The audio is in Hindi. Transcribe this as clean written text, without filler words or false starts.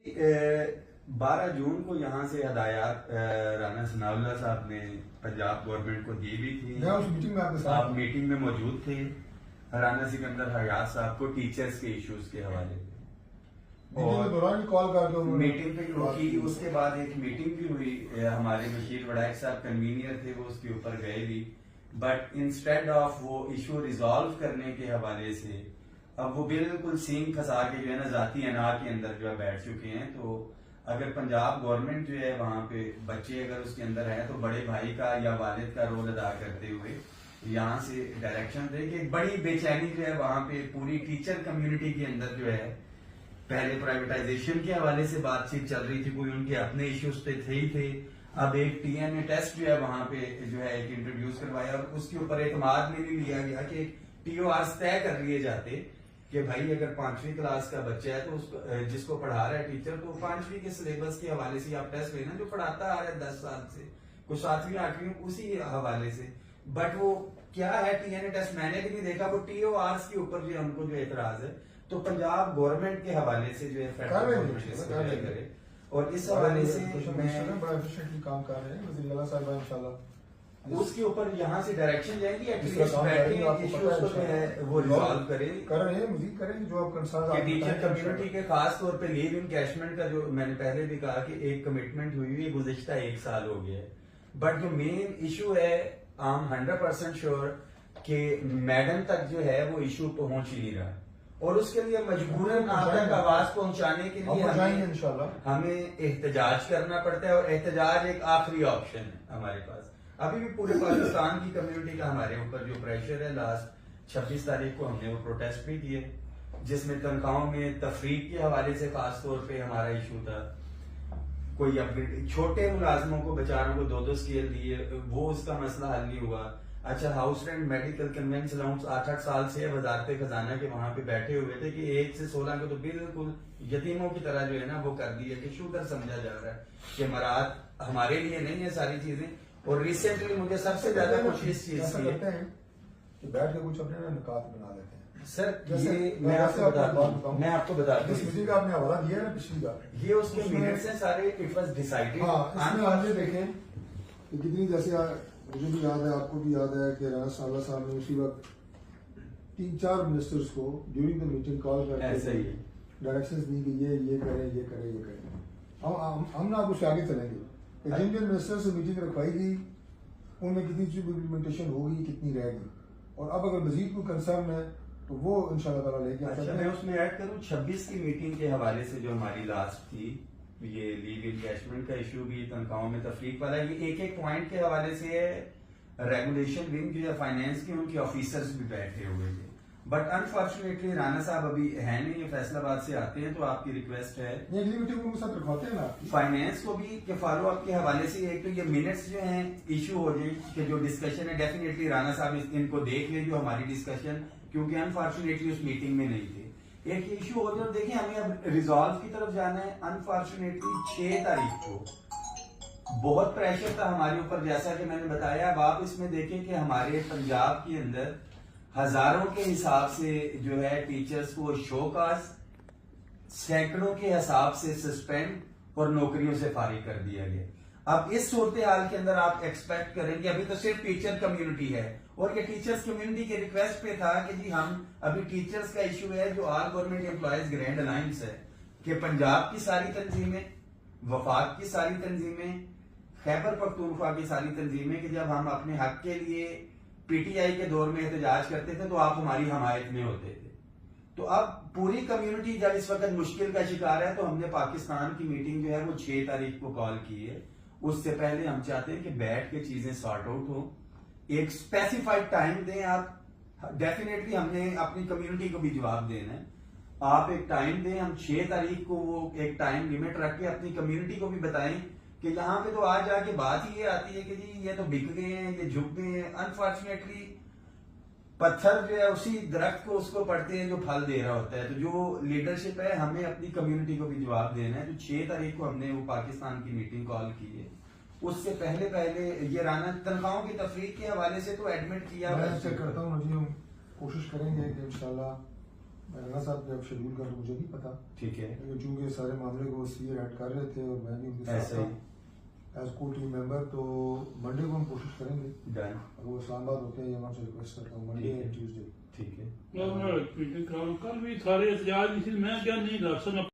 12 जून को यहाँ से हदायत राना सनाउल्लाह साहब ने पंजाब गवर्नमेंट को दी भी थी। मैं उस मीटिंग में आपके साथ आप मीटिंग में मौजूद थे। राना सिकंदर हयात साहब को टीचर्स के इश्यूज के हवाले से मीटिंग के दौरान कॉल कर दो। मीटिंग पे की। उसके बाद एक मीटिंग भी हुई, हमारे बशीर वड़ैक साहब कन्वीनियर थे, वो उसके ऊपर गए भी, बट इंस्टेड ऑफ वो इशू रिजॉल्व करने के हवाले से अब वो बिल्कुल सींग फंसा के जो है ना जाती अनार के अंदर जो है बैठ चुके हैं। तो अगर पंजाब गवर्नमेंट जो है वहां पे बच्चे अगर उसके अंदर है तो बड़े भाई का या वालिद का रोल अदा करते हुए यहाँ से डायरेक्शन दे कि बड़ी बेचैनी जो है वहां पे पूरी टीचर कम्युनिटी के अंदर जो है। पहले प्राइवेटाइजेशन के हवाले से बातचीट चल रही थी, कोई उनके अपने इश्यूज पे थे ही थे। अब एक टीएनए टेस्ट जो है वहां पे जो है एक इंट्रोड्यूस करवाया और उसके ऊपर एतमाद में भी लिया गया कि टीओआर तय कर लिए जाते कि भाई अगर 5वीं क्लास का बच्चा है तो उसको जिसको पढ़ा रहा है टीचर, तो 5वीं के सिलेबस के हवाले से आप टेस्ट लेना जो पढ़ाता आ रहा है 10 साल से, कुछ 7वीं 8वीं उसी हवाले से। बट वो क्या है टीएनए टेस्ट मैंने भी नहीं देखा, वो टीओआर के ऊपर जो हमको जो एतराज है तो पंजाब गवर्नमेंट के हवाले से जो है फेडरल गवर्नमेंट करे। और इस हवाले से मैं बड़ा एफिशिएंटली काम कर रहे हैं वज़ीर आला साहब इंशाल्लाह उसके ऊपर यहाँ से डायरेक्शन जाएगी, एटलीस्ट बैठे इश्यूज को जो है वो रिजॉल्व करे कर रहे हैं, मजीद करें जो आप कंसर्न टीचर कम्युनिटी के खास तौर पे लीव इनकैशमेंट का जो मैंने पहले भी कहा कि एक कमिटमेंट हुई हुई गुज़िश्ता 1 साल हो गया है, बट जो मेन इशू है आई एम 100% श्योर कि मैडम तक जो है वो इशू पहुंच ही नहीं रहा और उसके लिए मजबूरन आप तक आवाज पहुंचाने के लिए हमें एहतजाज करना पड़ता है और एहतजाज एक आखिरी ऑप्शन है हमारे पास। अभी भी पूरे पाकिस्तान की कम्युनिटी का हमारे ऊपर जो प्रेशर है, लास्ट 26 तारीख को हमने वो प्रोटेस्ट भी किए जिसमें तनख्वाहों में तफरीक के हवाले से खास तौर पे हमारा इशू था। कोई अपने छोटे मुलाजमों को बेचारों को 2-2 स्केल दिए, वो उसका मसला हल नहीं हुआ। अच्छा, house rent medical convince allowance 8-8 साल से वजारत खजाना के वहां पे बैठे हुए थे कि 1 से 16 को तो बिल्कुल यतीमों की तरह जो है ना वो कर दिया कि शूटर समझा जा रहा है कि मराद हमारे लिए नहीं है सारी चीजें। और रिसेंटली मुझे सबसे ज्यादा कुछ इस चीज की है कि बैठ के कुछ अपने निकात बना लेते हैं सर। ये मैं आपको बताता हूँ, मैं आपको बताता हूँ, जिस मीटिंग का आपने हवाला दिया है ना पिछली बार, ये उसके मिनट्स हैं सारे, इट वाज डिसाइडेड। इसमें आप ये देखें कि कितनी, जैसे मुझे भी याद है, आपको भी याद है कि राना सनाउल्लाह साहब ने उसी वक्त 3-4 मिनिस्टर्स को ड्यूरिंग द मीटिंग कॉल करके डायरेक्शंस दी कि ये करें ये करें ये करें। हम ना उससे आगे चलेंगे कि जिन जिन मिनिस्टर से मीटिंग रखवाई गई उनमें कितनी चीज इम्प्लीमेंटेशन होगी, कितनी रहेगी, और अब अगर मजीद कोई कंसर्न है तो वो इंशाल्लाह ताला लेके आ सकते हैं। मैं उसमें ऐड करूं 26 की मीटिंग के हवाले से जो हमारी लास्ट थी, ये लीव इनकैशमेंट का इशू भी, तनख्वाहों में तफरीक वाला, ये एक पॉइंट के हवाले से है। रेगुलेशन विंग जो है फाइनेंस की, उनके ऑफिसर्स भी बैठे हुए थे, बट अनफॉर्चुनेटली राना साहब अभी है नहीं, ये फैसलाबाद से आते हैं, तो आपकी रिक्वेस्ट है फाइनेंस को भी कि फॉलो अप के हवाले से एक तो ये मिनट्स जो हैं इशू हो जाए कि जो डिस्कशन है डेफिनेटली राना साहब इनको देख ले जो हमारी डिस्कशन, क्योंकि अनफॉर्चुनेटली उस मीटिंग में नहीं थे। एक इशू हो जाए, देखिए हमें अब रिजॉल्व की तरफ जाना है। अनफॉर्चुनेटली 6 तारीख को बहुत प्रेशर था हमारे ऊपर, जैसा कि मैंने बताया। अब आप इसमें देखें कि हमारे पंजाब के अंदर हजारों के हिसाब से जो है टीचर्स को शोकास, सैकड़ों के हिसाब से सस्पेंड और नौकरियों से फारिग कर दिया गया। अब इस सूरत हाल के अंदर आप एक्सपेक्ट करेंगे, अभी तो सिर्फ टीचर कम्युनिटी है और ये टीचर्स कम्युनिटी के रिक्वेस्ट पे था कि जी हम अभी टीचर्स का इशू है जो all government employees grand alliance है कि पंजाब की सारी तंजीमें, वफाक की सारी तंजीमें, खैबर पख्तूनख्वा की सारी तंजीमें, कि जब हम अपने हक के लिए पीटीआई के दौर में एहतजाज करते थे तो आप हमारी हमायत में होते थे। तो अब पूरी कम्युनिटी जब इस वक्त मुश्किल का शिकार है तो हमने पाकिस्तान की मीटिंग जो है वो 6 तारीख को कॉल की है। उससे पहले हम चाहते हैं कि बैठ के चीजें सॉर्ट आउट हो, एक स्पेसिफाइड टाइम दें आप। डेफिनेटली हमने अपनी कम्युनिटी को भी जवाब देना है, आप एक टाइम दें। हम 6 तारीख को वो एक टाइम लिमिट रख के अपनी कम्युनिटी को भी बताएं कि यहाँ पे तो आज जाके बात ही ये आती है कि जी ये तो बिक गए हैं, ये झुक गए हैं। अनफॉर्चुनेटली पत्थर जो है उसी दरख्त को उसको पड़ते हैं जो फल दे रहा होता है। तो जो लीडरशिप है हमें अपनी कम्युनिटी को भी जवाब देना है। तो 6 तारीख को हमने वो पाकिस्तान की मीटिंग कॉल की है। उससे पहले ये राना तनख्वाहों की तफरीक के हवाले से तो एडमिट किया। मैं चेक करता हूँ, हम कोशिश करेंगे कि इंशाल्लाह राणा साहब के अब शेड्यूल का तो मुझे नहीं पता, ठीक है, लेकिन चूंकि सारे मामले को सीए हेड कर रहे थे और मैं भी उनके साथ ऐसा ही था एज को टीम मेंबर, तो मंडे को हम कोशिश करेंगे। डन, अगर वो इस्लामाबाद होते हैं या वहाँ से रिक्वेस्ट करता हूँ मंडे ठीक है। या ट्यूसडे। ठीक है। मैं मीटिंग कल भी सारे एहतजाज इसी मैं क्या नहीं कर सकता।